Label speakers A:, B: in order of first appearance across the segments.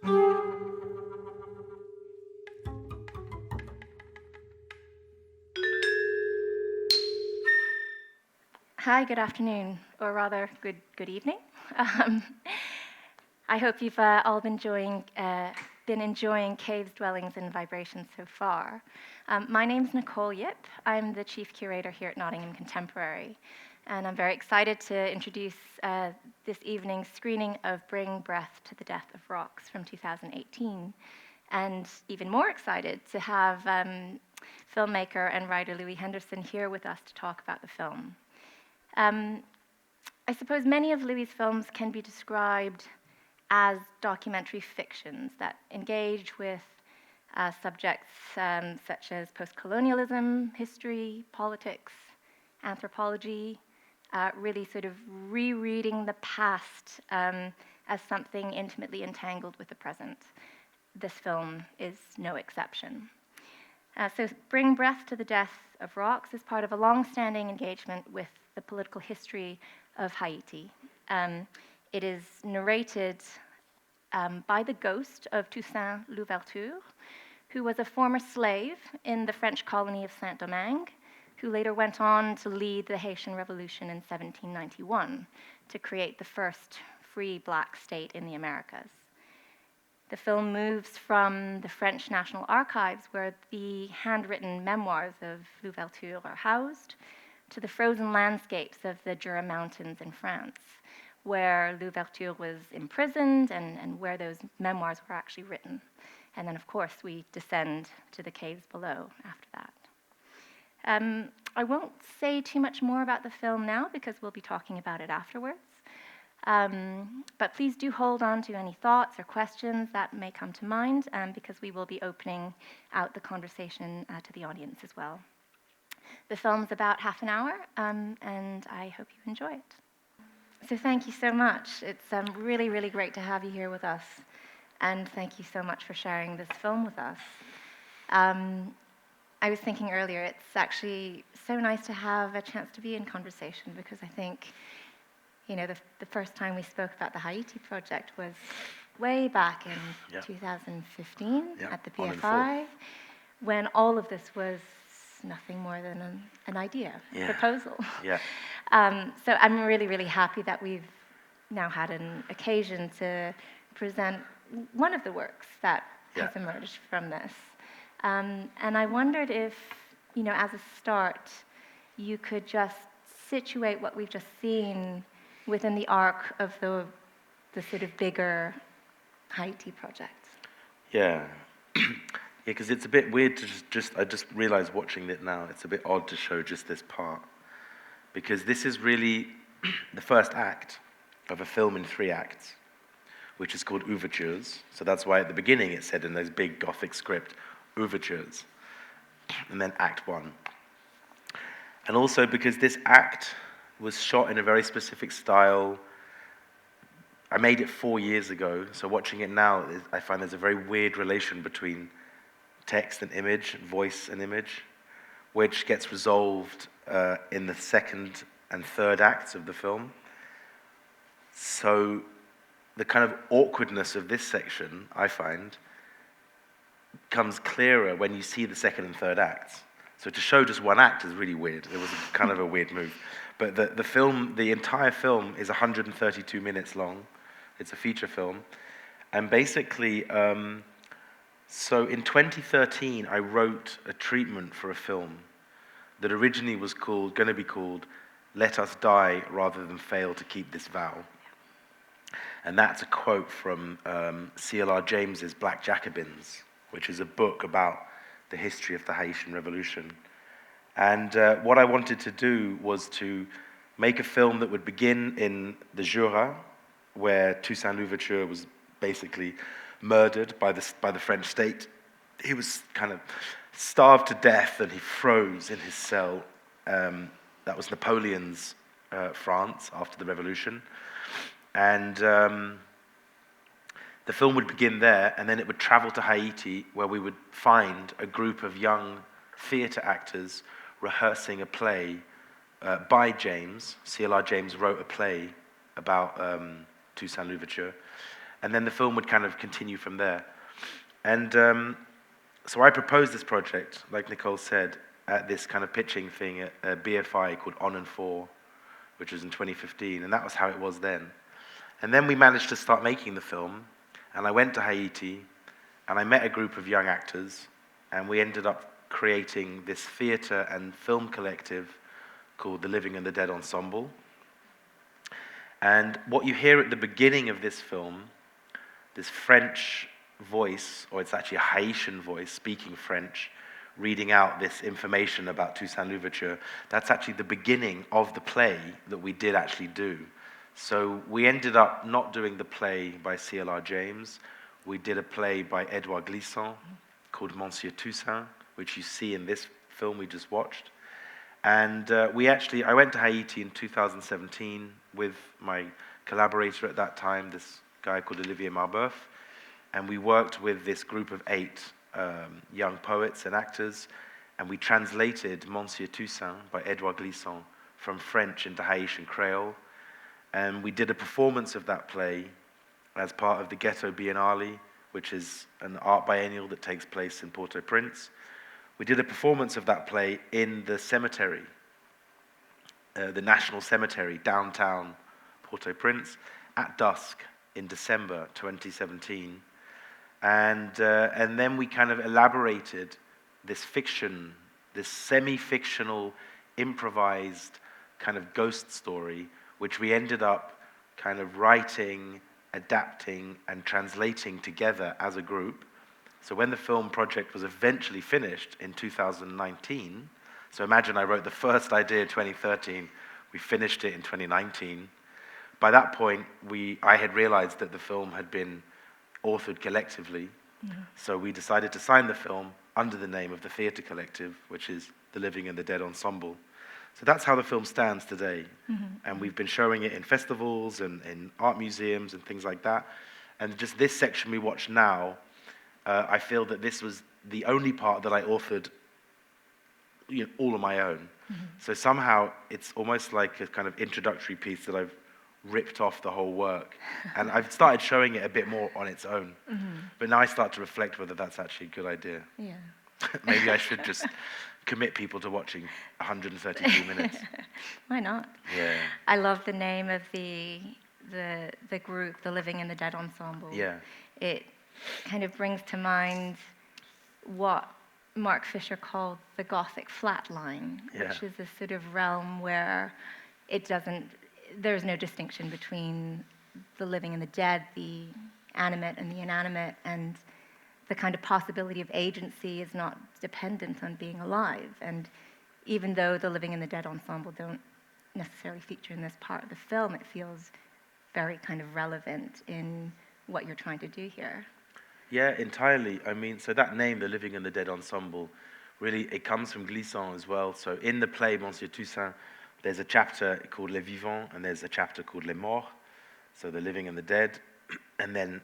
A: Hi, good afternoon, or rather, good evening. Um, I hope you've all been enjoying caves, dwellings, and vibrations so far. My name's Nicole Yip. I'm the chief curator here at Nottingham Contemporary, and I'm very excited to introduce this evening's screening of Bring Breath to the Death of Rocks from 2018, and even more excited to have filmmaker and writer Louis Henderson here with us to talk about the film. I suppose many of Louis' films can be described as documentary fictions that engage with subjects such as post-colonialism, history, politics, anthropology, really sort of rereading the past as something intimately entangled with the present. This film is no exception. So Bring Breath to the Death of Rocks is part of a long-standing engagement with the political history of Haiti. It is narrated by the ghost of Toussaint Louverture, who was a former slave in the French colony of Saint-Domingue, who later went on to lead the Haitian Revolution in 1791 to create the first free black state in the Americas. The film moves from the French National Archives, where the handwritten memoirs of Louverture are housed, to the frozen landscapes of the Jura Mountains in France, where Louverture was imprisoned and where those memoirs were actually written. And then, of course, we descend to the caves below after that. I won't say too much more about the film now because we'll be talking about it afterwards. But please do hold on to any thoughts or questions that may come to mind because we will be opening out the conversation to the audience as well. The film's about half an hour, and I hope you enjoy it. So thank you so much. It's really, really great to have you here with us, and thank you so much for sharing this film with us. I was thinking earlier, it's actually so nice to have a chance to be in conversation because I think, you know, the first time we spoke about the Haiti project was way back in 2015 at the BFI, when all of this was nothing more than an idea, a proposal. So I'm really, really happy that we've now had an occasion to present one of the works that has emerged from this. And I wondered if, you know, as a start, you could just situate what we've just seen within the arc of the sort of bigger Haiti project.
B: Because it's a bit weird to I just realized watching it now, it's a bit odd to show just this part. Because this is really the first act of a film in 3 acts, which is called Ouvertures. So that's why at the beginning it said in those big Gothic script, Ouvertures, and then Act 1. And also because this act was shot in a very specific style. I made it 4 years ago, so watching it now, I find there's a very weird relation between text and image, voice and image, which gets resolved in the second and third acts of the film. So the kind of awkwardness of this section, I find, comes clearer when you see the second and third acts. So to show just one act is really weird. It was kind of a weird move. But the entire film is 132 minutes long. It's a feature film. And basically, so in 2013, I wrote a treatment for a film that originally was going to be called Let Us Die Rather Than Fail to Keep This Vow. And that's a quote from C.L.R. James's Black Jacobins, which is a book about the history of the Haitian Revolution. And what I wanted to do was to make a film that would begin in the Jura, where Toussaint Louverture was basically murdered by the French state. He was kind of starved to death and he froze in his cell. That was Napoleon's France after the revolution. And the film would begin there, and then it would travel to Haiti, where we would find a group of young theatre actors rehearsing a play by James. C.L.R. James wrote a play about Toussaint Louverture. and then the film would kind of continue from there. And so I proposed this project, like Nicole said, at this kind of pitching thing at BFI called On and For, which was in 2015, and that was how it was then. And then we managed to start making the film, and I went to Haiti, and I met a group of young actors, and we ended up creating this theatre and film collective called the Living and the Dead Ensemble. And what you hear at the beginning of this film, this French voice, or it's actually a Haitian voice speaking French, reading out this information about Toussaint Louverture, that's actually the beginning of the play that we did actually do. So we ended up not doing the play by C.L.R. James. We did a play by Edouard Glissant called Monsieur Toussaint, which you see in this film we just watched. And I went to Haiti in 2017 with my collaborator at that time, this guy called Olivier Marbeuf, and we worked with this group of 8 young poets and actors, and we translated Monsieur Toussaint by Edouard Glissant from French into Haitian Creole, and we did a performance of that play as part of the Ghetto Biennale, which is an art biennial that takes place in Port-au-Prince. We did a performance of that play in the cemetery, the National Cemetery, downtown Port-au-Prince, at dusk in December 2017. And then we kind of elaborated this fiction, this semi-fictional, improvised kind of ghost story, which we ended up kind of writing, adapting, and translating together as a group. So when the film project was eventually finished in 2019, so imagine I wrote the first idea in 2013, we finished it in 2019. By that point, I had realized that the film had been authored collectively, so we decided to sign the film under the name of the theatre collective, which is the Living and the Dead Ensemble. So that's how the film stands today, and we've been showing it in festivals and in art museums and things like that. And just this section we watch now, I feel that this was the only part that I authored, all on my own. So somehow it's almost like a kind of introductory piece that I've ripped off the whole work, and I've started showing it a bit more on its own. But now I start to reflect whether that's actually a good idea.
A: Yeah.
B: Maybe I should just commit people to watching 132 minutes.
A: Why not?
B: Yeah.
A: I love the name of the group, the Living and the Dead Ensemble.
B: Yeah.
A: It kind of brings to mind what Mark Fisher called the Gothic flatline, which is this sort of realm where there's no distinction between the living and the dead, the animate and the inanimate, and the kind of possibility of agency is not dependent on being alive. And even though the Living and the Dead Ensemble don't necessarily feature in this part of the film, it feels very kind of relevant in what you're trying to do here.
B: Yeah, entirely. I mean, so that name, the Living and the Dead Ensemble, really, it comes from Glissant as well. So in the play, Monsieur Toussaint, there's a chapter called Les Vivants, and there's a chapter called Les Morts, so the living and the dead, and then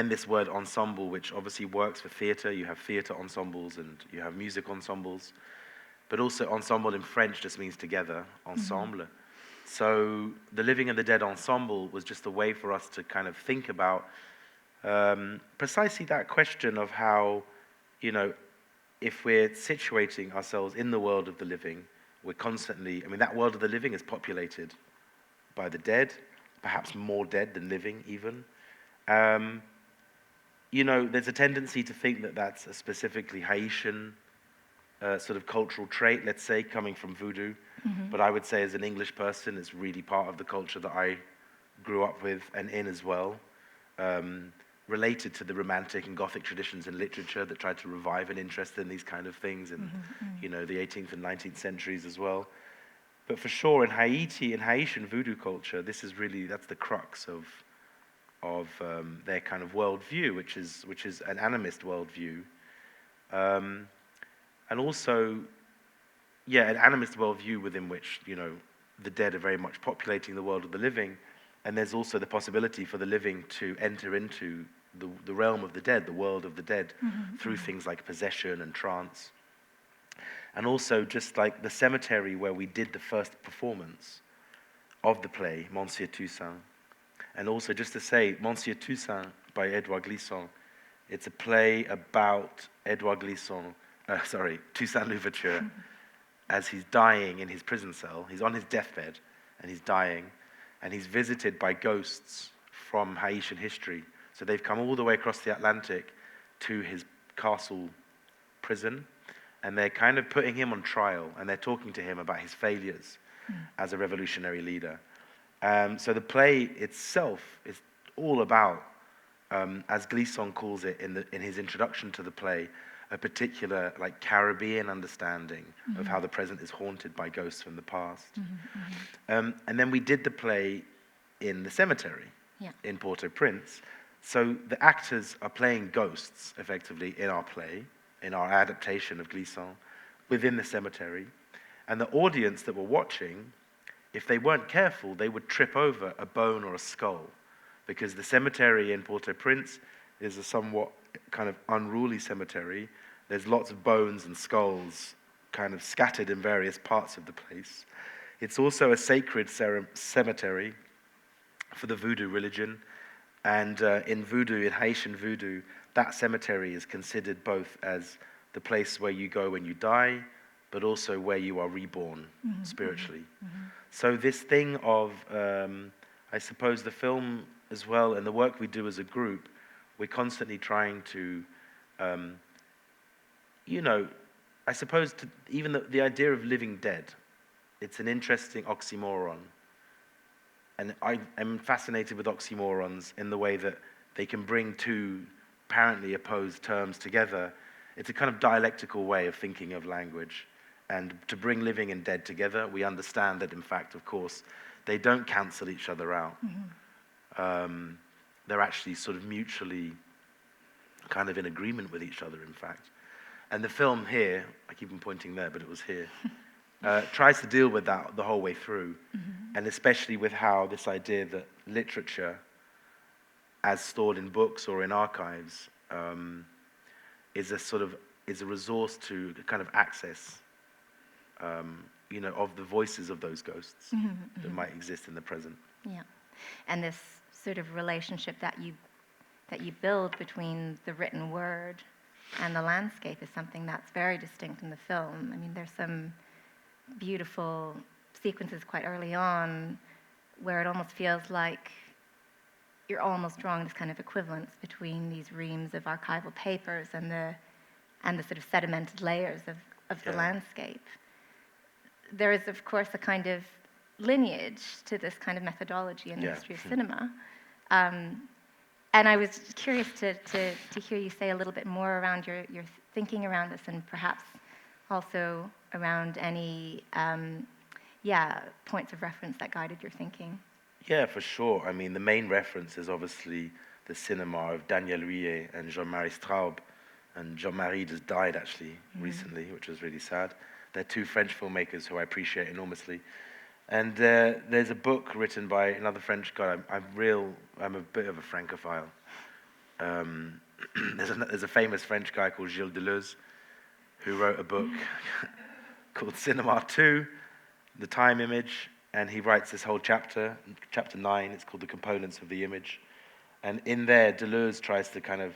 B: this word ensemble, which obviously works for theatre. You have theatre ensembles and you have music ensembles, but also ensemble in French just means together, ensemble. So the Living and the Dead Ensemble was just a way for us to kind of think about precisely that question of how, if we're situating ourselves in the world of the living, we're constantly, that world of the living is populated by the dead, perhaps more dead than living even. There's a tendency to think that that's a specifically Haitian sort of cultural trait, let's say, coming from voodoo. But I would say as an English person, it's really part of the culture that I grew up with and in as well. Related to the Romantic and Gothic traditions in literature that tried to revive an interest in these kind of things in, the 18th and 19th centuries as well. But for sure, in Haiti, in Haitian voodoo culture, that's the crux of their kind of worldview, which is an animist worldview, and also, an animist worldview within which the dead are very much populating the world of the living, and there's also the possibility for the living to enter into the realm of the dead, the world of the dead, through things like possession and trance. And also just like the cemetery where we did the first performance of the play, Monsieur Toussaint, And also, just to say, Monsieur Toussaint by Edouard Glissant, it's a play about Toussaint Louverture, as he's dying in his prison cell. He's on his deathbed, and he's dying, and he's visited by ghosts from Haitian history. So they've come all the way across the Atlantic to his castle prison, and they're kind of putting him on trial, and they're talking to him about his failures as a revolutionary leader. So the play itself is all about, as Glissant calls it in his introduction to the play, a particular like Caribbean understanding of how the present is haunted by ghosts from the past. And then we did the play in the cemetery in Port-au-Prince. So the actors are playing ghosts, effectively, in our play, in our adaptation of Glissant, within the cemetery. And the audience that were watching, if they weren't careful, they would trip over a bone or a skull, because the cemetery in Port-au-Prince is a somewhat kind of unruly cemetery. There's lots of bones and skulls kind of scattered in various parts of the place. It's also a sacred cemetery for the voodoo religion. And in voodoo, in Haitian voodoo, that cemetery is considered both as the place where you go when you die, but also where you are reborn spiritually. So this thing of, I suppose, the film as well, and the work we do as a group, we're constantly trying to, I suppose, even the idea of living dead, it's an interesting oxymoron. And I'm fascinated with oxymorons in the way that they can bring two apparently opposed terms together. It's a kind of dialectical way of thinking of language. And to bring living and dead together, we understand that, in fact, of course, they don't cancel each other out. They're actually sort of mutually kind of in agreement with each other, in fact. And the film here, I keep on pointing there, but it was here, tries to deal with that the whole way through, and especially with how this idea that literature, as stored in books or in archives, is a resource to kind of access, of the voices of those ghosts that might exist in the present.
A: Yeah, and this sort of relationship that you build between the written word and the landscape is something that's very distinct in the film. I mean, there's some beautiful sequences quite early on where it almost feels like you're almost drawing this kind of equivalence between these reams of archival papers and the sort of sedimented layers of the landscape. There is, of course, a kind of lineage to this kind of methodology in the history of cinema. And I was curious to hear you say a little bit more around your thinking around this, and perhaps also around any points of reference that guided your thinking.
B: Yeah, for sure. I mean, the main reference is obviously the cinema of Daniel Louis and Jean-Marie Straub. And Jean-Marie just died, actually, recently, which was really sad. They're two French filmmakers who I appreciate enormously. And there's a book written by another French guy. I'm a bit of a Francophile. There's a famous French guy called Gilles Deleuze who wrote a book called Cinema 2, The Time Image, and he writes this whole chapter 9, it's called The Components of the Image. And in there, Deleuze tries to kind of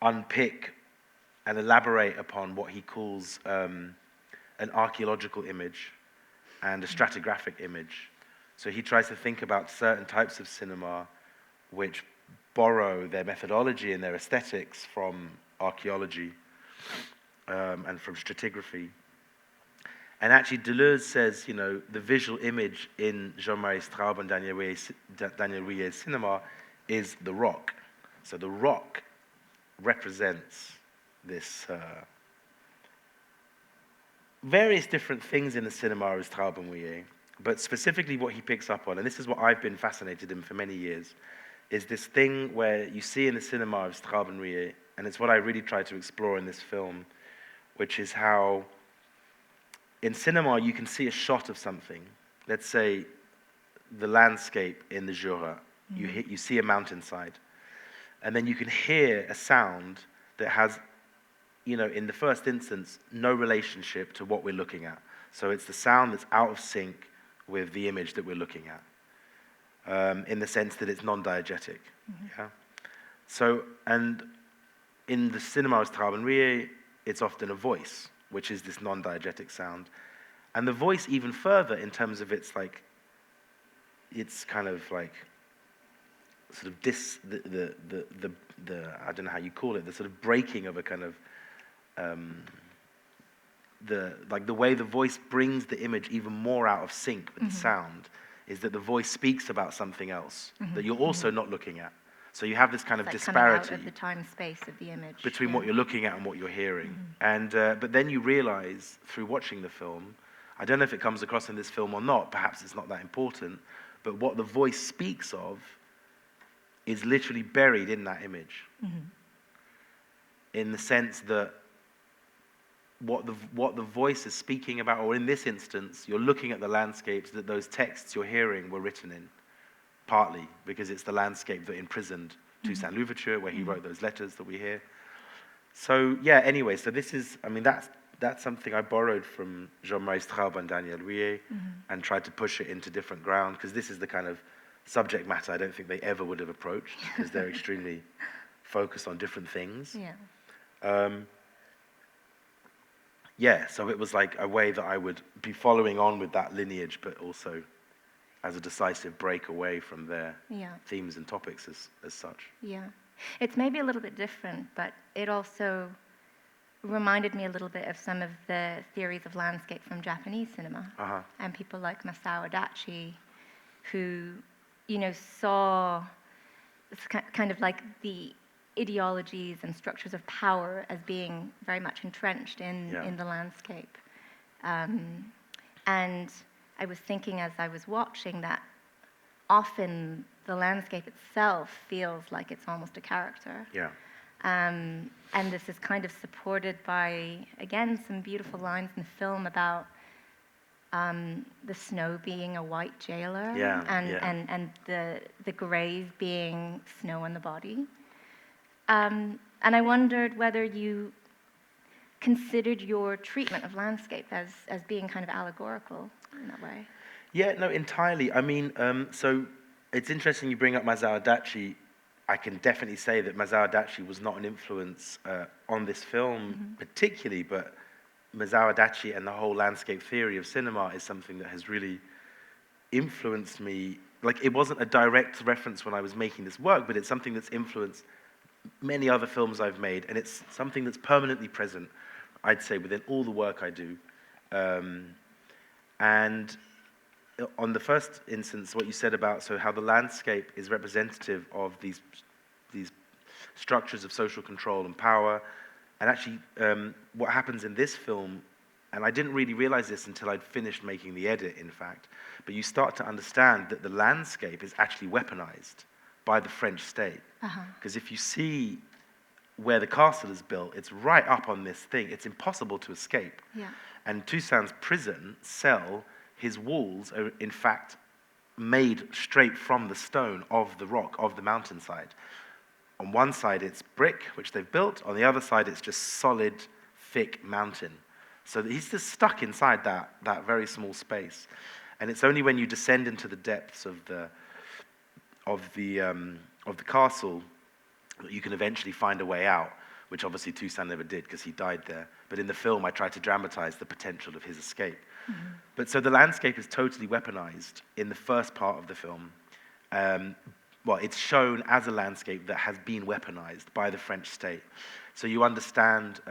B: unpick and elaborate upon what he calls an archaeological image and a stratigraphic image. So he tries to think about certain types of cinema which borrow their methodology and their aesthetics from archaeology and from stratigraphy. And actually Deleuze says, the visual image in Jean-Marie Straub and Daniel Rouillet's cinema is the rock. So the rock represents this various different things in the cinema of Straub and Rouillet, but specifically what he picks up on, and this is what I've been fascinated in for many years, is this thing where you see in the cinema of Straub and Rouillet, and it's what I really try to explore in this film, which is how in cinema you can see a shot of something, let's say the landscape in the Jura, you see a mountainside, and then you can hear a sound that has, in the first instance, no relationship to what we're looking at. So it's the sound that's out of sync with the image that we're looking at. in the sense that it's non-diegetic. Yeah. So, and in the cinema as Traubenrie, it's often a voice, which is this non-diegetic sound. And the voice even further in terms of its like, it's kind of like, sort of the I don't know how you call it, the sort of breaking of a kind of, the way the voice brings the image even more out of sync with the sound is that the voice speaks about something else that you're also not looking at. So you have this kind of
A: Like
B: disparity
A: coming out of the time space of the image
B: between what you're looking at and what you're hearing. And but then you realize through watching the film, I don't know if it comes across in this film or not, perhaps it's not that important, but what the voice speaks of is literally buried in that image. In the sense that what the voice is speaking about, or in this instance, you're looking at the landscapes that those texts you're hearing were written in, partly because it's the landscape that imprisoned Toussaint Louverture, where he wrote those letters that we hear. So yeah, anyway, so this is, I mean, that's something I borrowed from Jean-Marie Straub and Daniel Louis and tried to push it into different ground, because this is the kind of subject matter I don't think they ever would have approached, because they're extremely focused on different things. Yeah, so it was like a way that I would be following on with that lineage, but also as a decisive break away from their themes and topics as such.
A: Yeah. It's maybe a little bit different, but it also reminded me a little bit of some of the theories of landscape from Japanese cinema. And people like Masao Adachi, who, you know, saw kind of like the ideologies and structures of power as being very much entrenched in the landscape. And I was thinking as I was watching that often the landscape itself feels like it's almost a character. And this is kind of supported by, again, some beautiful lines in the film about the snow being a white jailer and the grave being snow on the body. And I wondered whether you considered your treatment of landscape as being kind of allegorical in that way.
B: Yeah, no, entirely. I mean, so it's interesting you bring up Masao Adachi. I can definitely say that Masao Adachi was not an influence on this film particularly, but Masao Adachi and the whole landscape theory of cinema is something that has really influenced me. Like, it wasn't a direct reference when I was making this work, but it's something that's influenced many other films I've made, and it's something that's permanently present, I'd say, within all the work I do. And on the first instance, what you said about how the landscape is representative of these structures of social control and power, and actually what happens in this film, and I didn't really realize this until I'd finished making the edit, in fact, but you start to understand that the landscape is actually weaponized by the French state. Because if you see where the castle is built, it's right up on this thing. It's impossible to escape. And Toussaint's prison cell, his walls are in fact made straight from the stone of the rock, of the mountainside. On one side it's brick, which they've built. On the other side it's just solid, thick mountain. So he's just stuck inside that very small space. And it's only when you descend into the depths of the castle that you can eventually find a way out, which obviously Toussaint never did because he died there. But in the film, I tried to dramatize the potential of his escape. But so the landscape is totally weaponized in the first part of the film. Well, it's shown as a landscape that has been weaponized by the French state. So you understand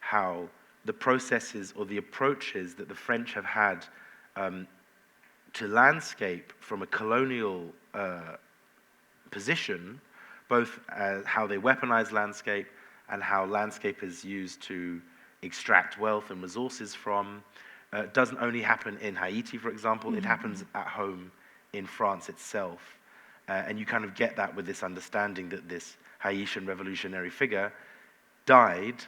B: how the processes or the approaches that the French have had to landscape from a colonial position, both how they weaponize landscape and how landscape is used to extract wealth and resources from, doesn't only happen in Haiti, for example, it happens at home in France itself. And you kind of get that with this understanding that this Haitian revolutionary figure died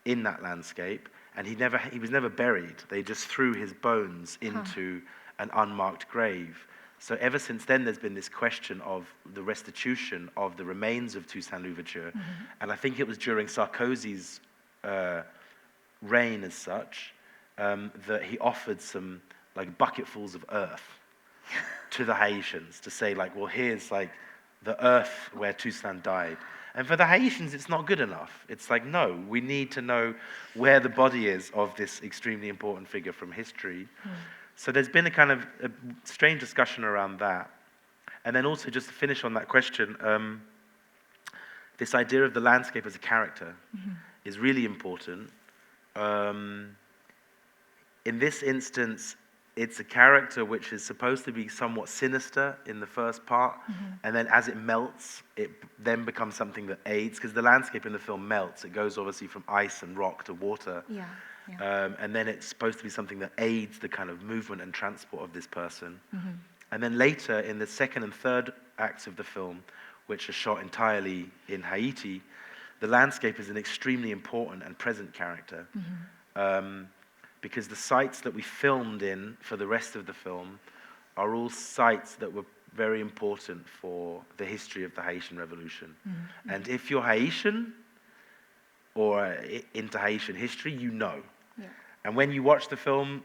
B: in that landscape, and he was never buried. They just threw his bones into an unmarked grave. So ever since then, there's been this question of the restitution of the remains of Toussaint Louverture. And I think it was during Sarkozy's reign as such that he offered some like bucketfuls of earth to the Haitians to say, like, well, here's like the earth where Toussaint died. And for the Haitians, it's not good enough. It's like, no, we need to know where the body is of this extremely important figure from history. So there's been a kind of a strange discussion around that. And then also, just to finish on that question, this idea of the landscape as a character is really important. In this instance, it's a character which is supposed to be somewhat sinister in the first part, and then as it melts, it then becomes something that aids, because the landscape in the film melts. It goes obviously from ice and rock to water, and then it's supposed to be something that aids the kind of movement and transport of this person. And then later, in the second and third acts of the film, which are shot entirely in Haiti, the landscape is an extremely important and present character. Because the sites that we filmed in for the rest of the film are all sites that were very important for the history of the Haitian Revolution. And if you're Haitian or into Haitian history, you know. And when you watch the film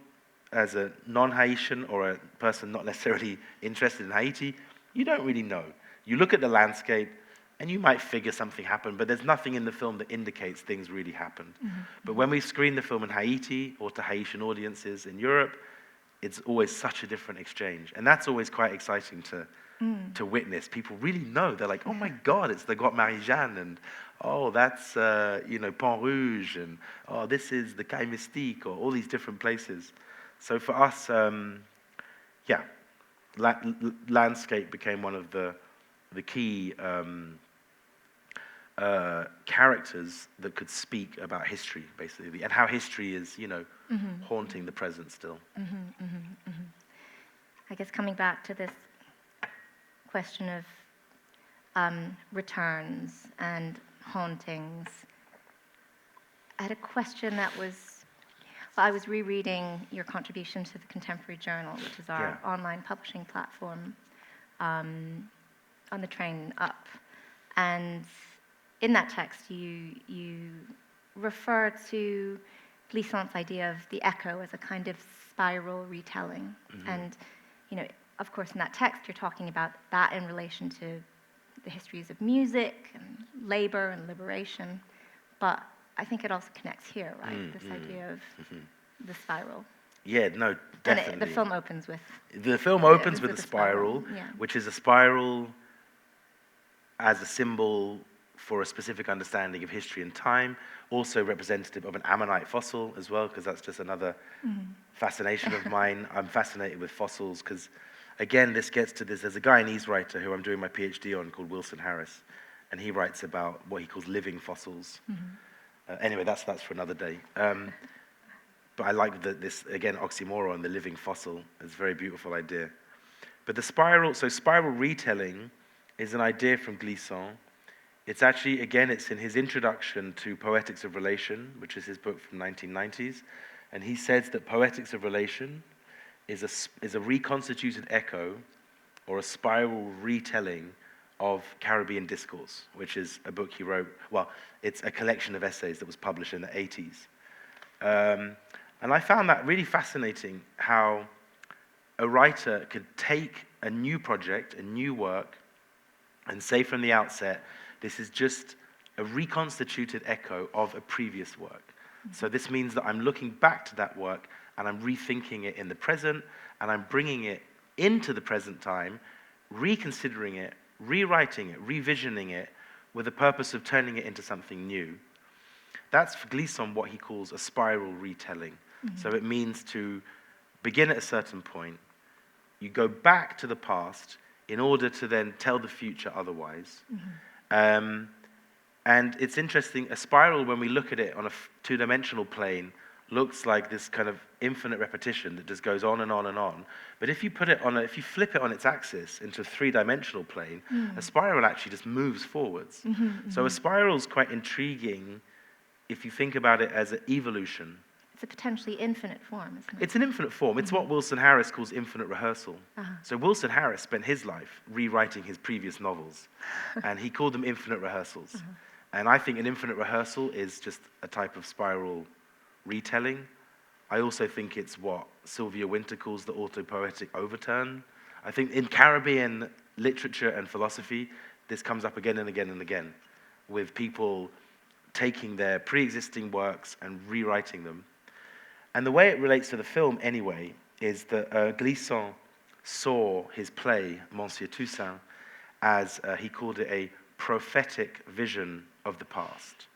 B: as a non-Haitian or a person not necessarily interested in Haiti, you don't really know. You look at the landscape, and you might figure something happened, but there's nothing in the film that indicates things really happened. But when we screen the film in Haiti or to Haitian audiences in Europe, it's always such a different exchange. And that's always quite exciting to witness. People really know. They're like, oh my God, it's the Grotte Marie-Jeanne, and oh, that's, Pont Rouge, and oh, this is the Caille Mystique, or all these different places. So for us, landscape became one of the key characters that could speak about history, basically, and how history is, haunting the present still.
A: I guess coming back to this question of returns and hauntings, I had a question that was, I was rereading your contribution to the Contemporary Journal, which is our online publishing platform, on the train up. And in that text, you refer to Glissant's idea of the echo as a kind of spiral retelling. And, of course, in that text, you're talking about that in relation to the histories of music and labor and liberation. But I think it also connects here, right? This idea of the spiral.
B: Yeah, no, definitely.
A: And the film opens with...
B: The film opens with a spiral,
A: yeah.
B: which is a spiral as a symbol for a specific understanding of history and time, also representative of an ammonite fossil as well, because that's just another fascination of mine. I'm fascinated with fossils because, again, this gets to this. There's a Guyanese writer who I'm doing my PhD on called Wilson Harris, and he writes about what he calls living fossils. Anyway, that's for another day. But I like this, again, oxymoron, the living fossil. It's a very beautiful idea. But the spiral retelling is an idea from Glissant. It's actually, again, it's in his introduction to Poetics of Relation, which is his book from 1990s. And he says that Poetics of Relation is a reconstituted echo or a spiral retelling of Caribbean Discourse, which is a book he wrote. Well, it's a collection of essays that was published in the 80s. And I found that really fascinating, how a writer could take a new project, a new work, and say from the outset, this is just a reconstituted echo of a previous work. So this means that I'm looking back to that work, and I'm rethinking it in the present, and I'm bringing it into the present time, reconsidering it, rewriting it, revisioning it, with the purpose of turning it into something new. That's for Glissant what he calls a spiral retelling. So it means to begin at a certain point, you go back to the past in order to then tell the future otherwise. And it's interesting, a spiral, when we look at it on a two-dimensional plane, looks like this kind of infinite repetition that just goes on and on and on. But if you if you flip it on its axis into a three-dimensional plane, a spiral actually just moves forwards. So a spiral is quite intriguing if you think about it as an evolution.
A: It's a potentially infinite form, isn't it?
B: It's an infinite form. It's what Wilson Harris calls infinite rehearsal. So Wilson Harris spent his life rewriting his previous novels, and he called them infinite rehearsals. And I think an infinite rehearsal is just a type of spiral retelling. I also think it's what Sylvia Wynter calls the autopoetic overturn. I think in Caribbean literature and philosophy, this comes up again and again and again, with people taking their pre-existing works and rewriting them. And the way it relates to the film, anyway, is that Glissant saw his play, Monsieur Toussaint, as he called it a prophetic vision of the past.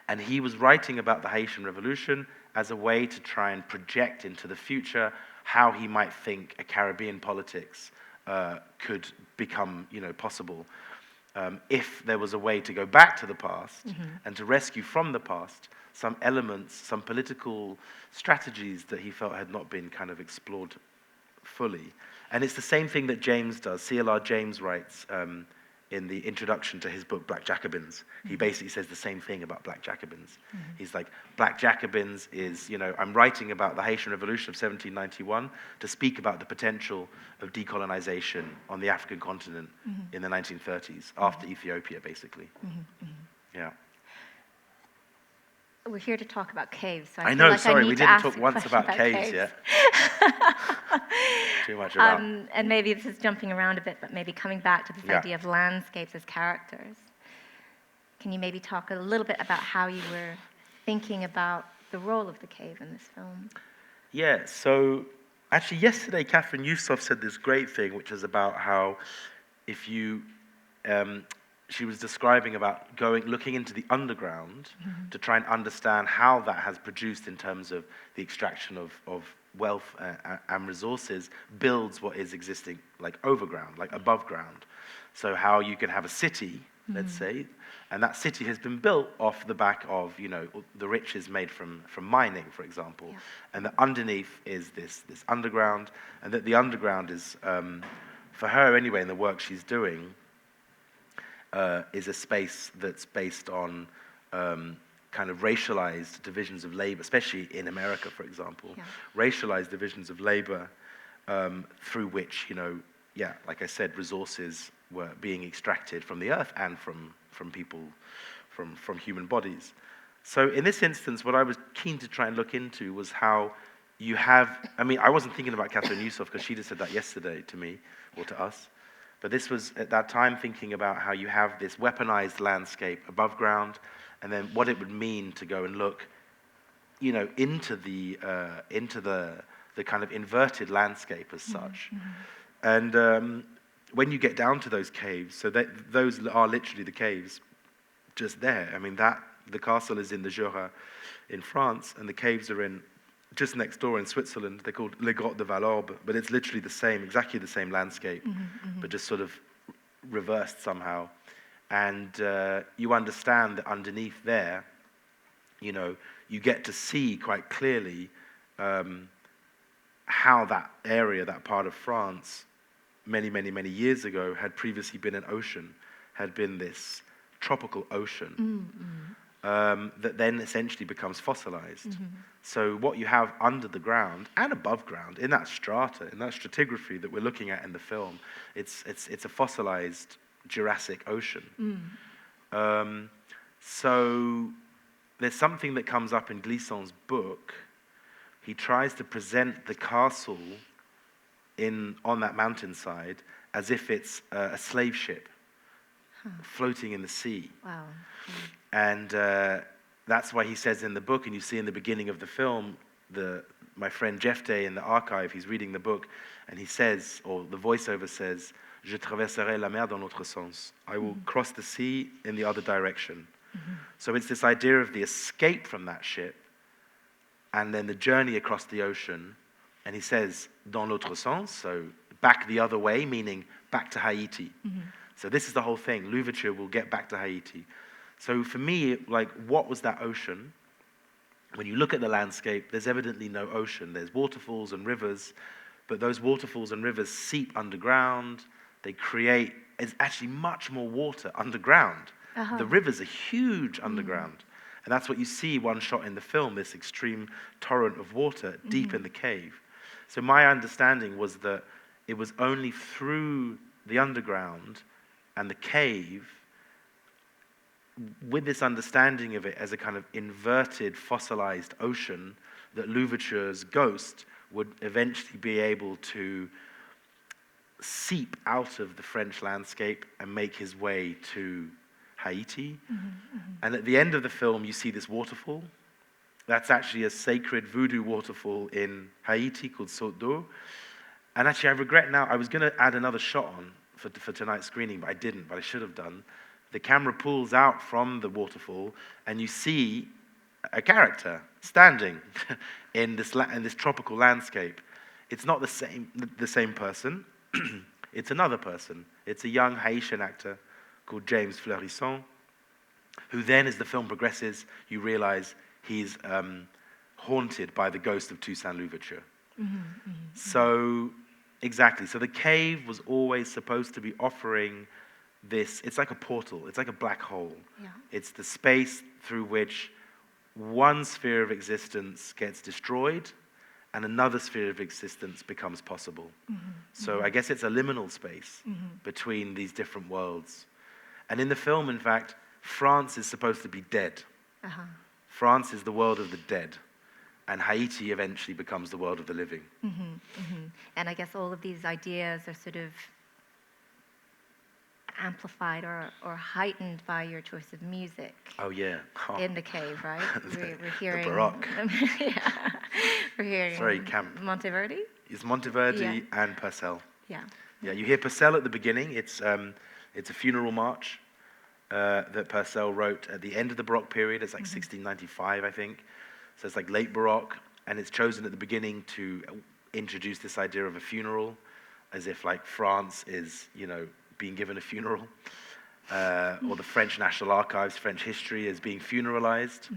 B: And he was writing about the Haitian Revolution as a way to try and project into the future how he might think a Caribbean politics could become, possible. If there was a way to go back to the past and to rescue from the past some elements, some political strategies that he felt had not been kind of explored fully. And it's the same thing that James does. C.L.R. James writes in the introduction to his book, Black Jacobins. He basically says the same thing about Black Jacobins. He's like, Black Jacobins is, I'm writing about the Haitian Revolution of 1791 to speak about the potential of decolonization on the African continent in the 1930s, after Ethiopia, basically. Yeah.
A: We're here to talk about caves, so
B: I
A: feel
B: know,
A: like
B: sorry,
A: need
B: we
A: to
B: didn't
A: ask
B: talk
A: a
B: once
A: question
B: about caves yet. Too much about.
A: And maybe this is jumping around a bit, but maybe coming back to this idea of landscapes as characters. Can you maybe talk a little bit about how you were thinking about the role of the cave in this film?
B: Yeah, so actually yesterday Catherine Youssef said this great thing, which is about how if you, she was describing about looking into the underground to try and understand how that has produced in terms of the extraction of wealth and resources builds what is existing like overground, like above ground. So how you can have a city, let's say, and that city has been built off the back of, the riches made from mining, for example. Yeah. And that underneath is this underground, and that the underground is, for her anyway, in the work she's doing, is a space that's based on kind of racialized divisions of labor, especially in America, for example. Yeah. Racialized divisions of labor through which, like I said, resources were being extracted from the earth and from people, from human bodies. So in this instance, what I was keen to try and look into was how you have, I wasn't thinking about Catherine Youssef because she just said that yesterday to me, or to us, but this was at that time thinking about how you have this weaponized landscape above ground, and then what it would mean to go and look, into the kind of inverted landscape as such. And when you get down to those caves, so those are literally the caves just there. The castle is in the Jura in France, and the caves are just next door in Switzerland. They're called Les Grottes de Valorbe, but it's literally exactly the same landscape, but just sort of reversed somehow. And you understand that underneath there, you get to see quite clearly how that area, that part of France, many, many, many years ago, had previously been an ocean, had been this tropical ocean that then essentially becomes fossilized. So what you have under the ground and above ground, in that strata, in that stratigraphy that we're looking at in the film, it's a fossilized Jurassic Ocean. So there's something that comes up in Glissant's book. He tries to present the castle on that mountainside as if it's a slave ship floating in the sea. Wow. And that's why he says in the book, and you see in the beginning of the film, my friend Jeff Day in the archive, he's reading the book, and he says, or the voiceover says, Je traverserai la mer dans l'autre sens. I will cross the sea in the other direction. So it's this idea of the escape from that ship, and then the journey across the ocean. And he says, dans l'autre sens, so back the other way, meaning back to Haiti. So this is the whole thing. Louverture will get back to Haiti. So for me, what was that ocean? When you look at the landscape, there's evidently no ocean. There's waterfalls and rivers, but those waterfalls and rivers seep underground. It's actually much more water underground. The rivers are huge underground. And that's what you see one shot in the film, this extreme torrent of water deep in the cave. So my understanding was that it was only through the underground and the cave, with this understanding of it as a kind of inverted, fossilized ocean, that Louverture's ghost would eventually be able to seep out of the French landscape and make his way to Haiti. And at the end of the film, you see this waterfall. That's actually a sacred voodoo waterfall in Haiti called Saute d'Eau. And actually, I regret now, I was going to add another shot on for tonight's screening, but I didn't, but I should have done. The camera pulls out from the waterfall, and you see a character standing in this tropical landscape. It's not the same person. It's another person. It's a young Haitian actor called James Fleurisson, who then, as the film progresses, you realize he's haunted by the ghost of Toussaint Louverture. So, exactly. So the cave was always supposed to be offering this, it's like a portal, it's like a black hole.
A: Yeah.
B: It's the space through which one sphere of existence gets destroyed and another sphere of existence becomes possible. So I guess it's a liminal space between these different worlds. And in the film, in fact, France is supposed to be dead. France is the world of the dead, and Haiti eventually becomes the world of the living.
A: And I guess all of these ideas are sort of amplified or heightened by your choice of music.
B: Oh, yeah. Oh.
A: In the cave, right? We're hearing
B: the Baroque.
A: Yeah. We're hearing
B: It's very camp.
A: Monteverdi?
B: It's Monteverdi and Purcell.
A: Yeah.
B: Yeah, you hear Purcell at the beginning. It's a funeral march that Purcell wrote at the end of the Baroque period. It's like 1695, I think. So it's like late Baroque, and it's chosen at the beginning to introduce this idea of a funeral, as if like France is, being given a funeral, or the French National Archives, French history is being funeralized.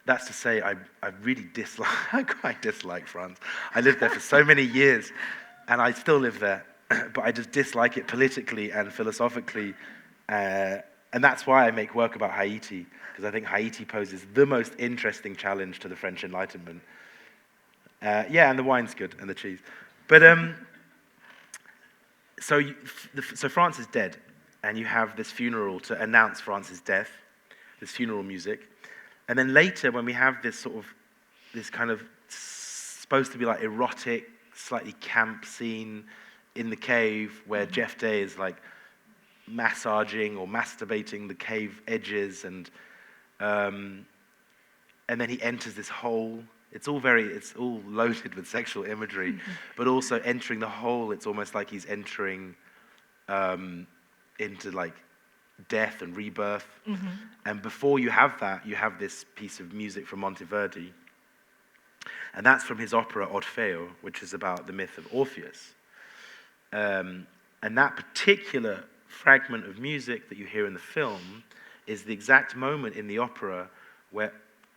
B: That's to say, I really quite dislike France. I lived there for so many years, and I still live there, but I just dislike it politically and philosophically, and that's why I make work about Haiti, because I think Haiti poses the most interesting challenge to the French Enlightenment. And the wine's good, and the cheese. But, so France is dead, and you have this funeral to announce France's death, this funeral music. And then later, when we have this kind of supposed to be like erotic, slightly camp scene in the cave where Jeff Day is like massaging or masturbating the cave edges, and then he enters this hole. It's all loaded with sexual imagery, but also entering the hole, it's almost like he's entering into like death and rebirth. And before you have that, you have this piece of music from Monteverdi. And that's from his opera Orfeo, which is about the myth of Orpheus. And that particular fragment of music that you hear in the film is the exact moment in the opera where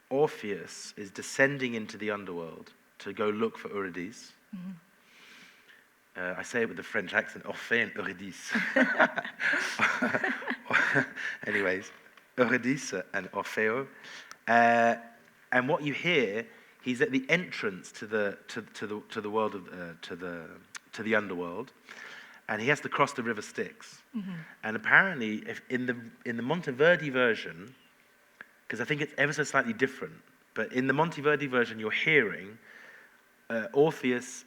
B: Orpheus is descending into the underworld to go look for Eurydice. I say it with a French accent, Orphée and Eurydice. Anyways, Eurydice and Orfeo. And what you hear, he's at the entrance to the world of to the underworld, and he has to cross the river Styx. And apparently, if in the Monteverdi version, because I think it's ever so slightly different, but in the Monteverdi version, you're hearing Orpheus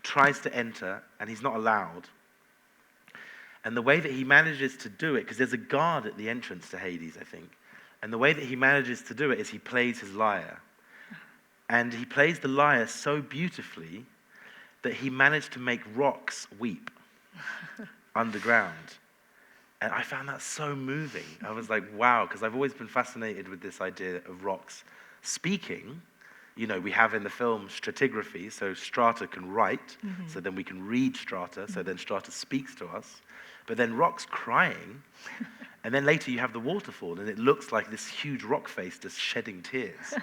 B: tries to enter, and he's not allowed. And the way that he manages to do it, because there's a guard at the entrance to Hades, I think, and the way that he manages to do it is he plays his lyre. And he plays the lyre so beautifully that he managed to make rocks weep underground. And I found that so moving. I was like, wow, because I've always been fascinated with this idea of rocks speaking. We have in the film stratigraphy, so strata can write, so then we can read strata, so then strata speaks to us. But then rocks crying, and then later you have the waterfall, and it looks like this huge rock face just shedding tears.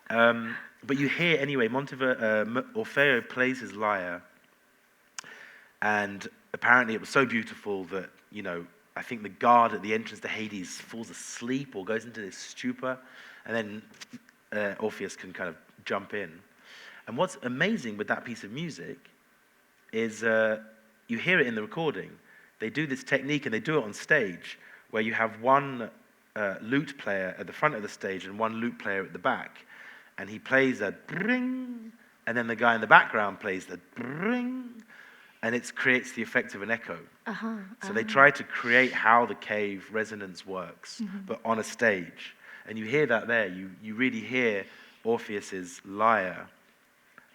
B: But you hear, anyway, Orfeo plays his lyre, and apparently it was so beautiful that, I think the guard at the entrance to Hades falls asleep or goes into this stupor, and then Orpheus can kind of jump in. And what's amazing with that piece of music is you hear it in the recording. They do this technique, and they do it on stage, where you have one lute player at the front of the stage and one lute player at the back. And he plays a dring, and then the guy in the background plays the ring, and it creates the effect of an echo. So they try to create how the cave resonance works, but on a stage. And you hear that there. You really hear Orpheus's lyre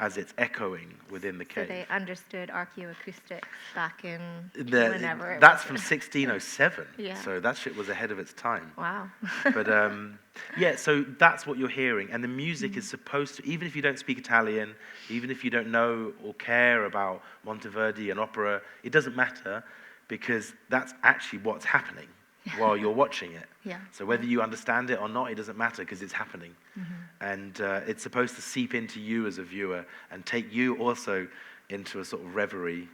B: as it's echoing within the cave.
A: So they understood archaeoacoustics back in whenever it
B: That's
A: was.
B: from 1607.
A: Yeah.
B: So that shit was ahead of its time.
A: Wow.
B: But yeah, so that's what you're hearing. And the music is supposed to, even if you don't speak Italian, even if you don't know or care about Monteverdi and opera, it doesn't matter, because that's actually what's happening while you're watching it.
A: Yeah.
B: So whether you understand it or not, it doesn't matter, because it's happening. And it's supposed to seep into you as a viewer and take you also into a sort of reverie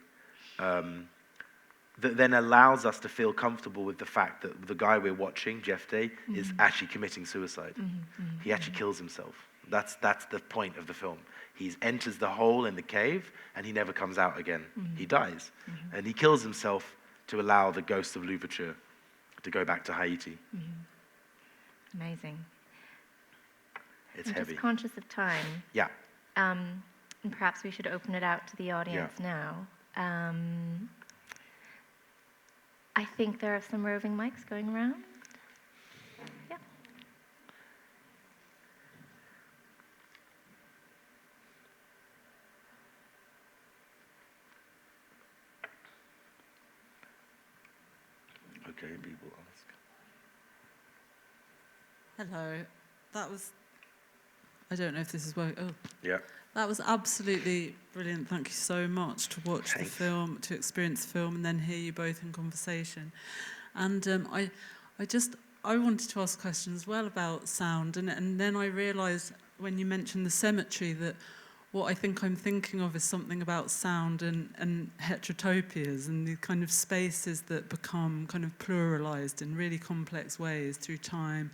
B: that then allows us to feel comfortable with the fact that the guy we're watching, Jeff Day, is actually committing suicide. He actually kills himself. That's the point of the film. He enters the hole in the cave and he never comes out again. He dies. And he kills himself to allow the ghost of Louverture to go back to Haiti.
A: Amazing.
B: It's
A: I'm
B: heavy.
A: just conscious of time.
B: Yeah.
A: And perhaps we should open it out to the audience now. I think there are some roving mics going around. Yeah.
B: Okay, people ask.
C: Hello. That was, I don't know if this is working. Oh,
B: Yeah.
C: that was absolutely brilliant. Thank you so much to watch the film, to experience the film, and then hear you both in conversation. And I wanted to ask questions as well about sound, and then I realised when you mentioned the cemetery that what I think I'm thinking of is something about sound and heterotopias and the kind of spaces that become kind of pluralised in really complex ways through time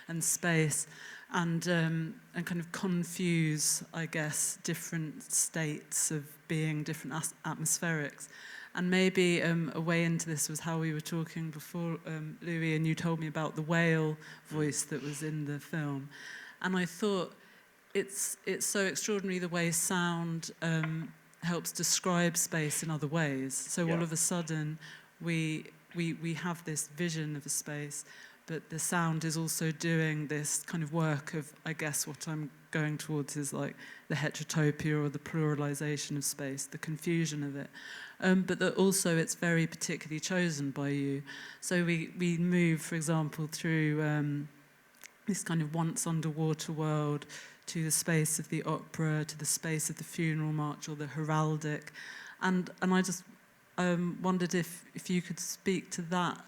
C: and space, and kind of confuse, I guess, different states of being, different atmospherics. And maybe a way into this was how we were talking before, Louis, and you told me about the whale voice that was in the film. And I thought it's so extraordinary the way sound helps describe space in other ways. So all of a sudden we have this vision of a space, but the sound is also doing this kind of work of, I guess what I'm going towards is like the heterotopia or the pluralization of space, the confusion of it. But that also it's very particularly chosen by you. So we move, for example, through this kind of once underwater world to the space of the opera, to the space of the funeral march or the heraldic. And I just wondered if you could speak to that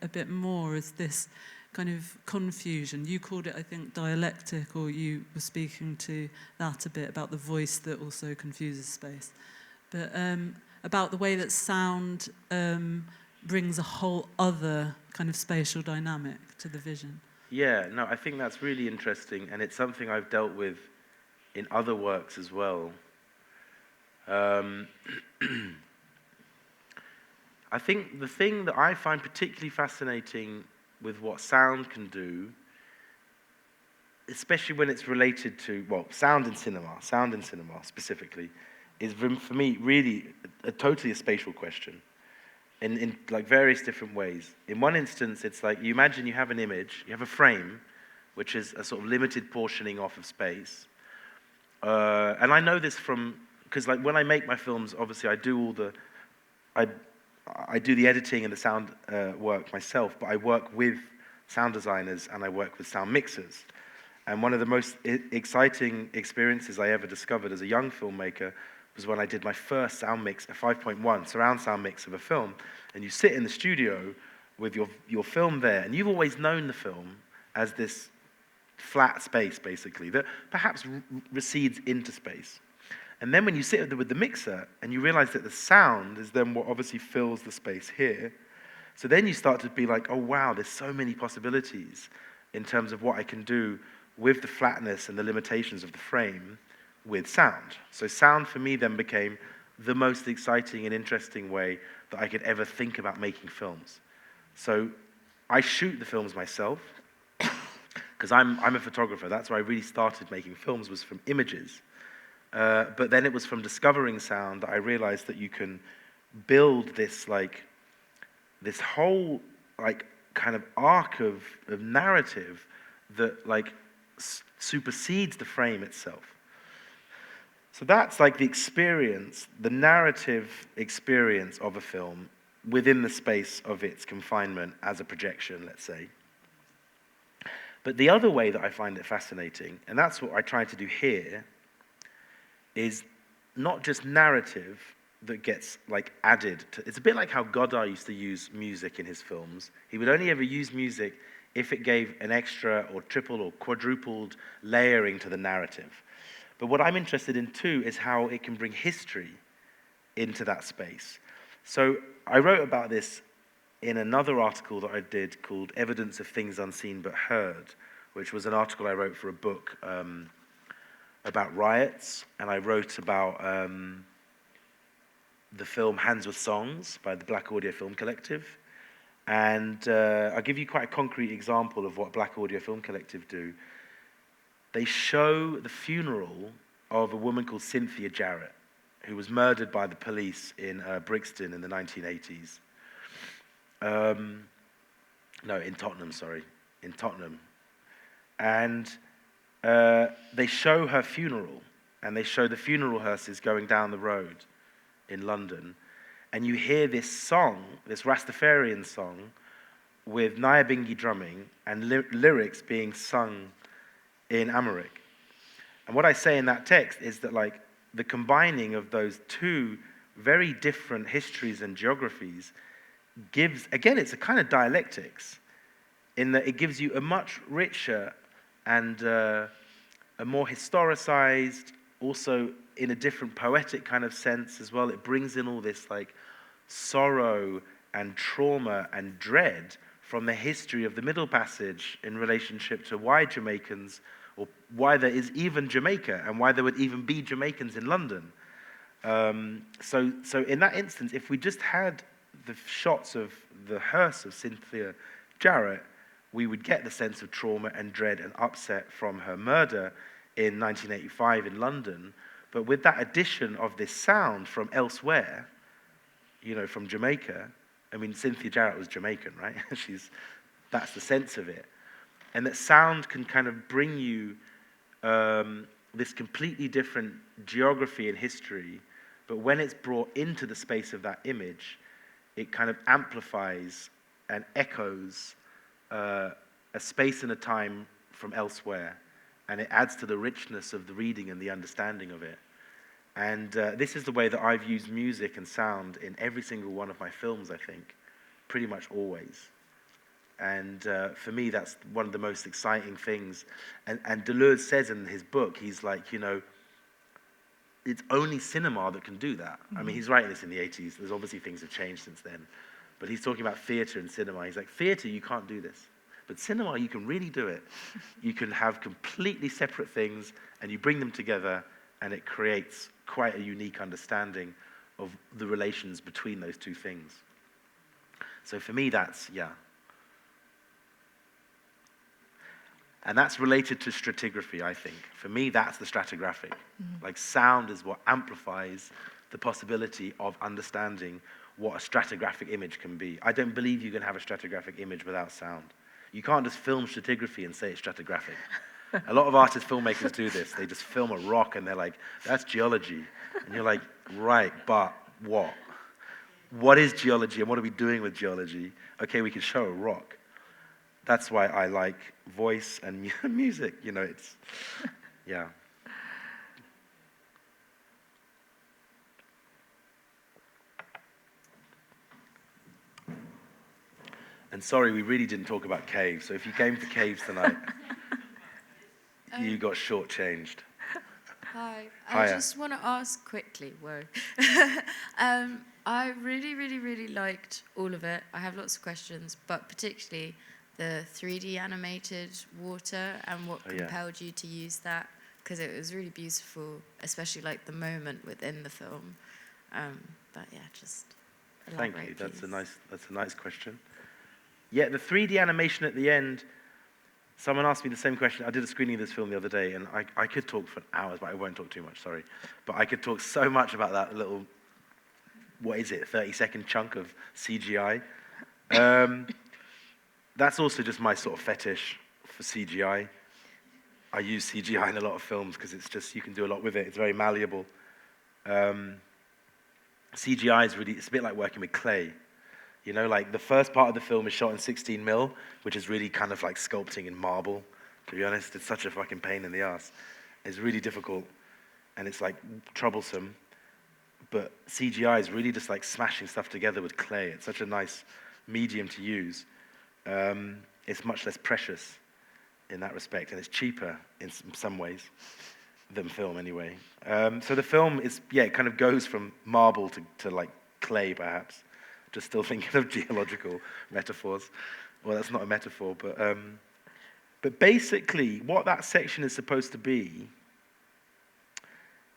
C: a bit more as this kind of confusion. You called it, I think, dialectic, or you were speaking to that a bit about the voice that also confuses space. But about the way that sound brings a whole other kind of spatial dynamic to the vision.
B: Yeah, no, I think that's really interesting, and it's something I've dealt with in other works as well. I think the thing that I find particularly fascinating with what sound can do, especially when it's related to, well, sound in cinema specifically, is for me really totally a spatial question in like various different ways. In one instance, it's like you imagine you have an image, you have a frame, which is a sort of limited portioning off of space. And I know this from, because like when I make my films, obviously I do all the, I do the editing and the sound work myself, but I work with sound designers and I work with sound mixers. And one of the most exciting experiences I ever discovered as a young filmmaker was when I did my first sound mix, a 5.1 surround sound mix of a film. And you sit in the studio with your film there, and you've always known the film as this flat space, basically, that perhaps recedes into space. And then when you sit with the mixer, and you realize that the sound is then what obviously fills the space here, so then you start to be like, oh wow, there's so many possibilities in terms of what I can do with the flatness and the limitations of the frame with sound. So sound for me then became the most exciting and interesting way that I could ever think about making films. So I shoot the films myself, because I'm a photographer. That's where I really started making films, was from images. But then it was from discovering sound that I realized that you can build this this whole kind of arc of narrative that supersedes the frame itself. So that's like the experience, the narrative experience of a film within the space of its confinement as a projection, let's say. But the other way that I find it fascinating, and that's what I try to do here, is not just narrative that gets added to. It's a bit like how Godard used to use music in his films. He would only ever use music if it gave an extra or triple or quadrupled layering to the narrative. But what I'm interested in too is how it can bring history into that space. So I wrote about this in another article that I did called Evidence of Things Unseen But Heard, which was an article I wrote for a book about riots, and I wrote about the film Hands with Songs by the Black Audio Film Collective. And I'll give you quite a concrete example of what Black Audio Film Collective do. They show the funeral of a woman called Cynthia Jarrett, who was murdered by the police in Brixton in the 1980s. In Tottenham, sorry. In Tottenham. And they show her funeral, and they show the funeral hearses going down the road in London. And you hear this song, this Rastafarian song, with Nyabingi drumming and lyrics being sung in Amharic. And what I say in that text is that the combining of those two very different histories and geographies gives, again, it's a kind of dialectics, in that it gives you a much richer and a more historicized, also in a different poetic kind of sense as well. It brings in all this sorrow and trauma and dread from the history of the Middle Passage in relationship to why Jamaicans, or why there is even Jamaica, and why there would even be Jamaicans in London. So in that instance, if we just had the shots of the hearse of Cynthia Jarrett, we would get the sense of trauma and dread and upset from her murder in 1985 in London. But with that addition of this sound from elsewhere, from Jamaica, I mean, Cynthia Jarrett was Jamaican, right? That's the sense of it. And that sound can kind of bring you this completely different geography and history, but when it's brought into the space of that image, it kind of amplifies and echoes a space and a time from elsewhere, and it adds to the richness of the reading and the understanding of it. And this is the way that I've used music and sound in every single one of my films, I think, pretty much always. And for me, that's one of the most exciting things. And Deleuze says in his book, he's like, it's only cinema that can do that. Mm-hmm. I mean, he's writing this in the 80s. There's obviously things have changed since then. But he's talking about theater and cinema. He's like, theater, you can't do this. But cinema, you can really do it. You can have completely separate things, and you bring them together, and it creates quite a unique understanding of the relations between those two things. So for me, that's, yeah. And that's related to stratigraphy, I think. For me, that's the stratigraphic. Mm-hmm. Sound is what amplifies the possibility of understanding what a stratigraphic image can be. I don't believe you can have a stratigraphic image without sound. You can't just film stratigraphy and say it's stratigraphic. A lot of artists, filmmakers do this. They just film a rock and they're like, that's geology. And you're like, right, but what? What is geology and what are we doing with geology? Okay, we can show a rock. That's why I like voice and music. It's, yeah. And sorry, we really didn't talk about caves. So if you came to caves tonight, you got shortchanged.
D: Hi.
B: Hiya.
D: I just want to ask quickly, I really, really, really liked all of it. I have lots of questions, but particularly the 3D animated water and what compelled you to use that, because it was really beautiful, especially the moment within the film. But yeah, just elaborate.
B: Thank you. That's a nice question. Yeah, the 3D animation at the end, Someone asked me the same question. I did a screening of this film the other day, and I could talk for hours, but I won't talk too much, sorry. But I could talk so much about that little, 30-second chunk of CGI. That's also just my sort of fetish for CGI. I use CGI in a lot of films because it's just, you can do a lot with it. It's very malleable. CGI is really, it's a bit like working with clay. You know, like the first part of the film is shot in 16mm, which is really kind of like sculpting in marble, to be honest. It's such a fucking pain in the ass. It's really difficult, and it's like troublesome. But CGI is really just like smashing stuff together with clay. It's such a nice medium to use. It's much less precious in that respect, and it's cheaper in some ways than film anyway. So the film is, it kind of goes from marble to like clay, perhaps. Just still thinking of geological metaphors. Well, that's not a metaphor, but basically what that section is supposed to be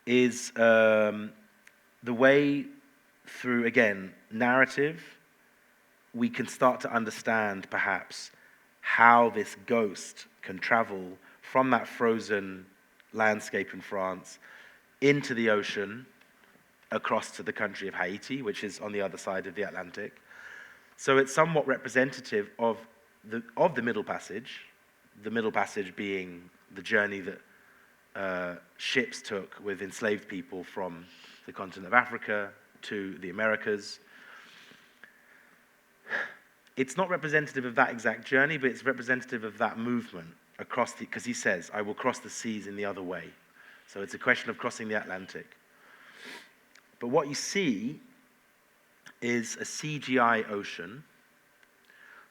B: is the way through, again, narrative, we can start to understand, perhaps, how this ghost can travel from that frozen landscape in France into the ocean, across to the country of Haiti, which is on the other side of the Atlantic. So it's somewhat representative of the Middle Passage, the Middle Passage being the journey that ships took with enslaved people from the continent of Africa to the Americas. It's not representative of that exact journey, but it's representative of that movement across because he says, I will cross the seas in the other way. So it's a question of crossing the Atlantic. But what you see is a CGI ocean.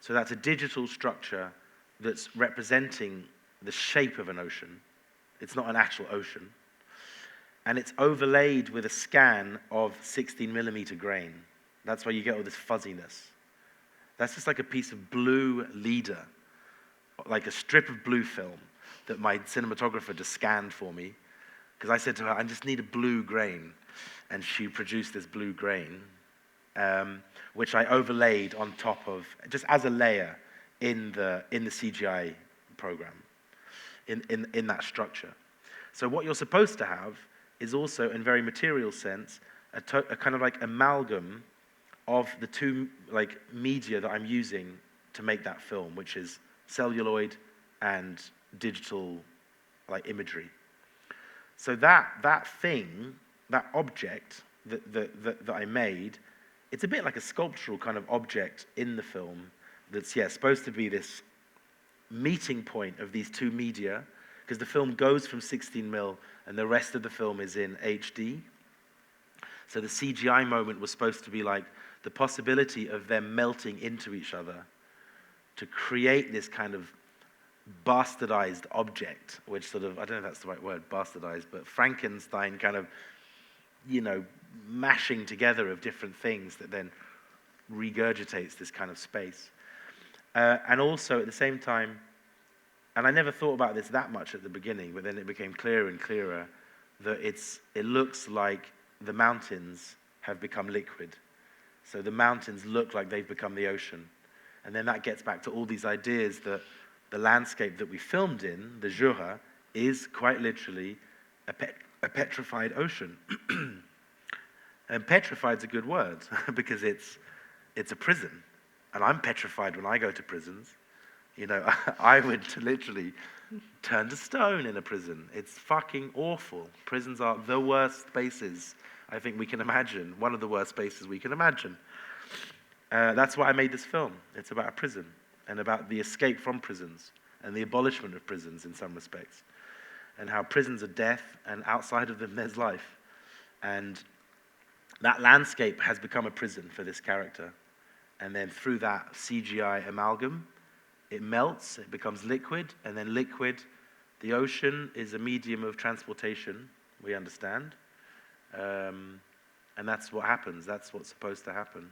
B: So that's a digital structure that's representing the shape of an ocean. It's not an actual ocean. And it's overlaid with a scan of 16mm grain. That's why you get all this fuzziness. That's just like a piece of blue leader, like a strip of blue film that my cinematographer just scanned for me. Because I said to her, I just need a blue grain. And she produced this blue grain, which I overlaid on top of, just as a layer in the CGI program, in that structure. So what you're supposed to have is also, in very material sense, a kind of like amalgam of the two like media that I'm using to make that film, which is celluloid and digital like imagery. So that thing, that object that I made, it's a bit like a sculptural kind of object in the film that's, supposed to be this meeting point of these two media, because the film goes from 16mm and the rest of the film is in HD. So the CGI moment was supposed to be like the possibility of them melting into each other to create this kind of bastardized object, which sort of, I don't know if that's the right word, bastardized, but Frankenstein kind of, mashing together of different things that then regurgitates this kind of space. And also at the same time, and I never thought about this that much at the beginning, but then it became clearer and clearer that it looks like the mountains have become liquid. So the mountains look like they've become the ocean. And then that gets back to all these ideas that the landscape that we filmed in, the Jura, is quite literally a petrified ocean. And petrified's a good word because it's a prison. And I'm petrified when I go to prisons. I would literally turn to stone in a prison. It's fucking awful. Prisons are the worst spaces I think we can imagine. One of the worst spaces we can imagine. That's why I made this film. It's about a prison and about the escape from prisons and the abolishment of prisons in some respects, and how prisons are death and outside of them there's life. And that landscape has become a prison for this character. And then through that CGI amalgam, it melts, it becomes liquid, and then liquid, the ocean is a medium of transportation, we understand. And that's what happens, that's what's supposed to happen.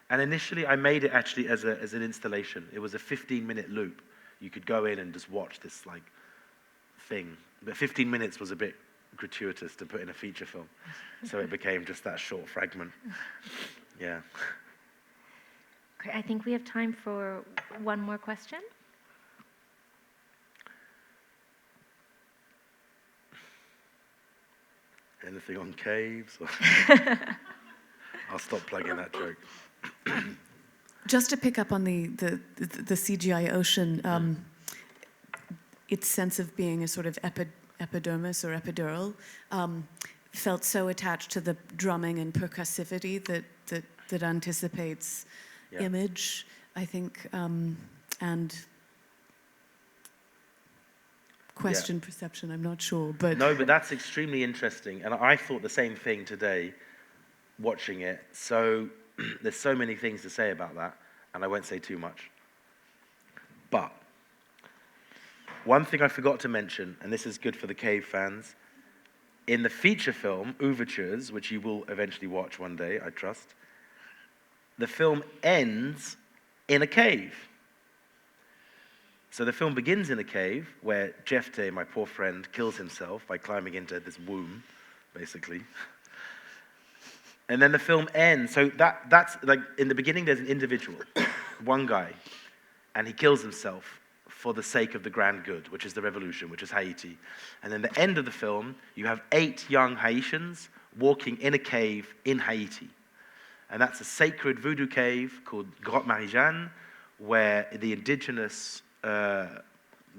B: And initially I made it actually as an installation. It was a 15-minute loop. You could go in and just watch this like thing. But 15 minutes was a bit gratuitous to put in a feature film. So it became just that short fragment. Yeah.
A: Great. I think we have time for one more question.
B: Anything on caves? I'll stop plugging that joke.
E: Just to pick up on the CGI ocean, its sense of being a sort of epidermis or epidural felt so attached to the drumming and percussivity that anticipates image, I think, and question perception, I'm not sure. But
B: no, but that's extremely interesting. And I thought the same thing today, watching it. So there's so many things to say about that, and I won't say too much. But one thing I forgot to mention, and this is good for the cave fans, in the feature film, Ouvertures, which you will eventually watch one day, I trust, the film ends in a cave. So the film begins in a cave where Jephte, my poor friend, kills himself by climbing into this womb, basically. And then the film ends. So that's like, in the beginning, there's an individual, one guy, and he kills himself for the sake of the grand good, which is the revolution, which is Haiti. And then the end of the film, you have 8 young Haitians walking in a cave in Haiti. And that's a sacred voodoo cave called Grotte Marie-Jeanne, where the indigenous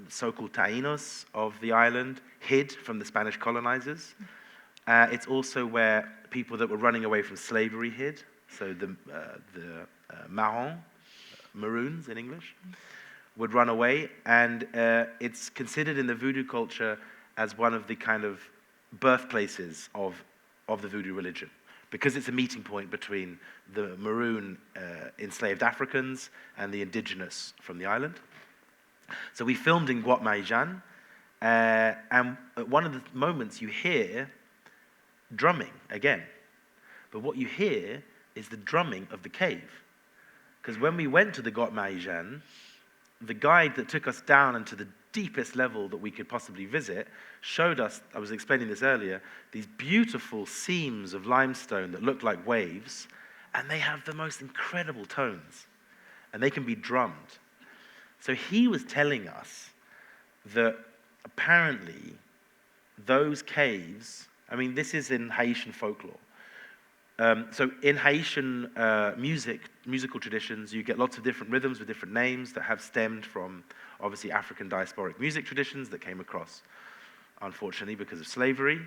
B: so-called Taínos of the island hid from the Spanish colonizers. It's also where people that were running away from slavery hid, so the Maroons in English, would run away, and it's considered in the voodoo culture as one of the kind of birthplaces of the voodoo religion, because it's a meeting point between the Maroon enslaved Africans and the indigenous from the island. So we filmed in Grotte Marie-Jeanne, and at one of the moments you hear drumming again. But what you hear is the drumming of the cave. Because when we went to the Grotte Marie-Jeanne, the guide that took us down into the deepest level that we could possibly visit showed us, I was explaining this earlier, these beautiful seams of limestone that look like waves, and they have the most incredible tones, and they can be drummed. So he was telling us that apparently those caves, I mean, this is in Haitian folklore. So in Haitian musical traditions, you get lots of different rhythms with different names that have stemmed from, obviously, African diasporic music traditions that came across, unfortunately, because of slavery.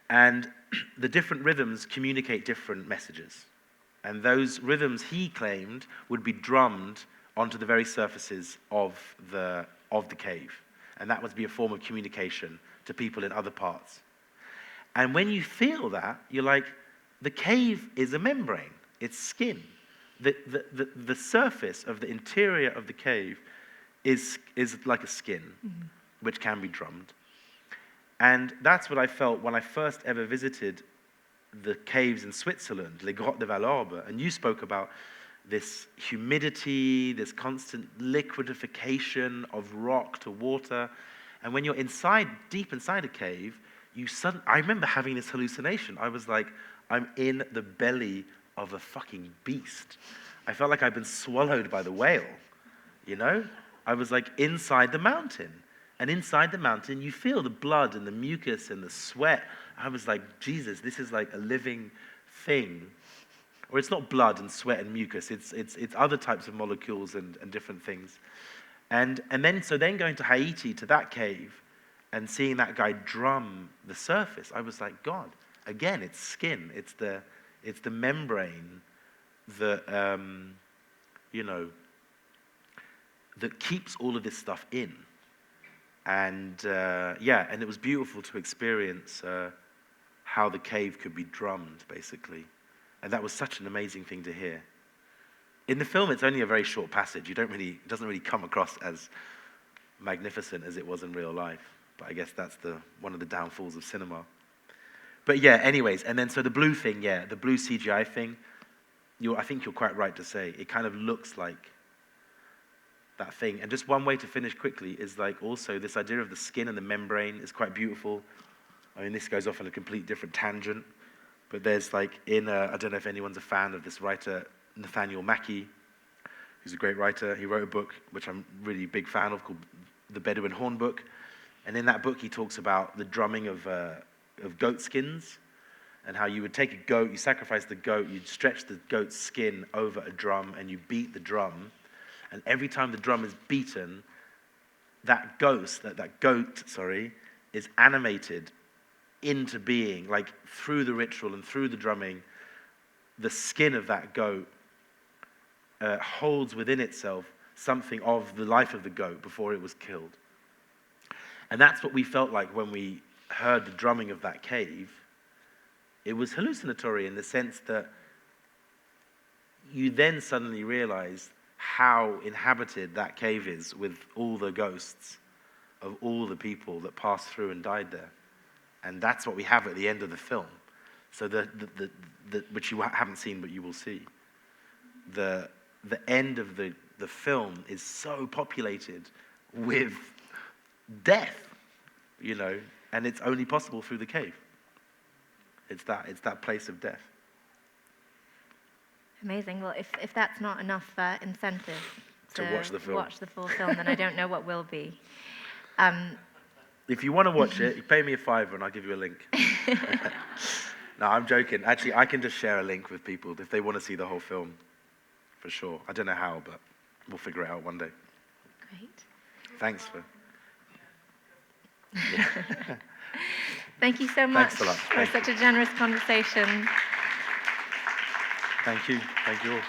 B: And the different rhythms communicate different messages. And those rhythms, he claimed, would be drummed onto the very surfaces of the cave. And that would be a form of communication to people in other parts. And when you feel that, you're like, the cave is a membrane. It's skin. The surface of the interior of the cave is like a skin, which can be drummed. And that's what I felt when I first ever visited the caves in Switzerland, Les Grottes de Valorbe. And you spoke about this humidity, this constant liquidification of rock to water. And when you're inside, deep inside a cave, I remember having this hallucination. I was like, I'm in the belly of a fucking beast. I felt like I'd been swallowed by the whale, you know? I was like inside the mountain. And inside the mountain, you feel the blood and the mucus and the sweat. I was like, Jesus, this is like a living thing. Or it's not blood and sweat and mucus. It's other types of molecules and different things. And then going to Haiti, to that cave, and seeing that guy drum the surface, I was like, God, again, it's skin. It's the membrane that, that keeps all of this stuff in. And, and it was beautiful to experience how the cave could be drummed, basically. And that was such an amazing thing to hear. In the film, it's only a very short passage. It doesn't really come across as magnificent as it was in real life. But I guess that's one of the downfalls of cinema. But yeah, anyways, and then so the blue thing, the blue CGI thing, I think you're quite right to say, it kind of looks like that thing. And just one way to finish quickly is like also this idea of the skin and the membrane is quite beautiful. I mean, this goes off on a complete different tangent. But there's like I don't know if anyone's a fan of this writer, Nathaniel Mackey, who's a great writer. He wrote a book, which I'm really a big fan of, called The Bedouin Horn Book. And in that book, he talks about the drumming of of goat skins, and how you would take a goat, you sacrifice the goat, you'd stretch the goat's skin over a drum, and you beat the drum, and every time the drum is beaten, that goat, is animated into being, like through the ritual and through the drumming. The skin of that goat holds within itself something of the life of the goat before it was killed. And that's what we felt like when we heard the drumming of that cave. It was hallucinatory in the sense that you then suddenly realize how inhabited that cave is with all the ghosts of all the people that passed through and died there. And that's what we have at the end of the film. So which you haven't seen, but you will see. The end of the film is so populated with death, and it's only possible through the cave. It's that place of death.
A: Amazing. Well, if that's not enough incentive
B: to watch the
A: full film, then I don't know what will be.
B: If you want to watch it, you pay me $5 and I'll give you a link. No, I'm joking. Actually, I can just share a link with people if they want to see the whole film, for sure. I don't know how, but we'll figure it out one day.
A: Great.
B: Thanks for...
A: Thank you so much
B: for
A: such a generous conversation.
B: Thank you. Thank you all.